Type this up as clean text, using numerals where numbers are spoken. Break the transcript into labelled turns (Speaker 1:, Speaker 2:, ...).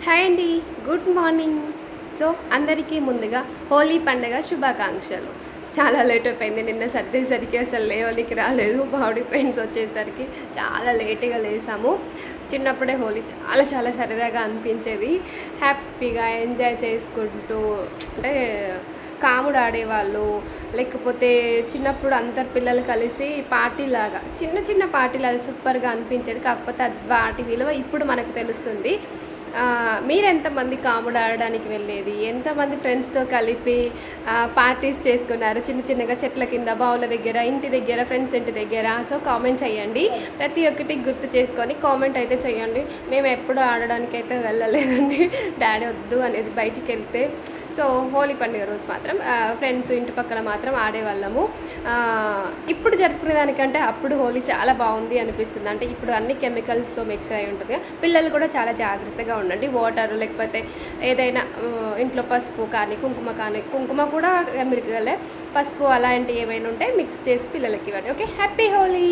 Speaker 1: Hi అండి, good morning. So అందరికీ ముందుగా హోలీ పండుగ శుభాకాంక్షలు. చాలా లేట్ అయిపోయింది, నిన్న సర్దేసరికి అసలు లేవలికి రాలేదు. బాడీ పెయిన్స్ వచ్చేసరికి చాలా లేట్గా లేసాము. చిన్నప్పుడే హోలీ చాలా చాలా సరదాగా అనిపించేది. హ్యాపీగా ఎంజాయ్ చేసుకుంటూ అంటే కాముడు ఆడేవాళ్ళు, లేకపోతే చిన్నప్పుడు అందరు పిల్లలు కలిసి పార్టీలాగా చిన్న చిన్న పార్టీలాగా సూపర్గా అనిపించేది. కాకపోతే వాటి విలువ ఇప్పుడు మనకు తెలుస్తుంది. మీరెంతమంది కాముడు ఆడడానికి వెళ్ళేది, ఎంతమంది ఫ్రెండ్స్తో కలిపి పార్టీస్ చేసుకున్నారు చిన్న చిన్నగా చెట్ల కింద, బావుల దగ్గర, ఇంటి దగ్గర, ఫ్రెండ్స్ ఇంటి దగ్గర? సో కామెంట్ చేయండి, ప్రతి ఒక్కటి గుర్తు చేసుకొని కామెంట్ అయితే చేయండి. మేము ఎప్పుడు ఆడడానికి అయితే వెళ్ళలేదండి, డాడీ వద్దు అనేది బయటికి వెళ్తే. సో హోలీ పండుగ రోజు మాత్రం ఫ్రెండ్స్ ఇంటి పక్కన మాత్రం ఆడేవాళ్ళము. ఇప్పుడు జరుపుకునే దానికంటే అప్పుడు హోలీ చాలా బాగుంది అనిపిస్తుంది. అంటే ఇప్పుడు అన్ని కెమికల్స్తో మిక్స్ అయి ఉంటుంది. పిల్లలు కూడా చాలా జాగ్రత్తగా ఉండండి. వాటర్ లేకపోతే ఏదైనా ఇంట్లో పసుపు కానీ కుంకుమ కూడా కెమికలే. పసుపు అలాంటివి ఏమైనా ఉంటే మిక్స్ చేసి పిల్లలకి ఇవ్వండి. Okay, happy Holi.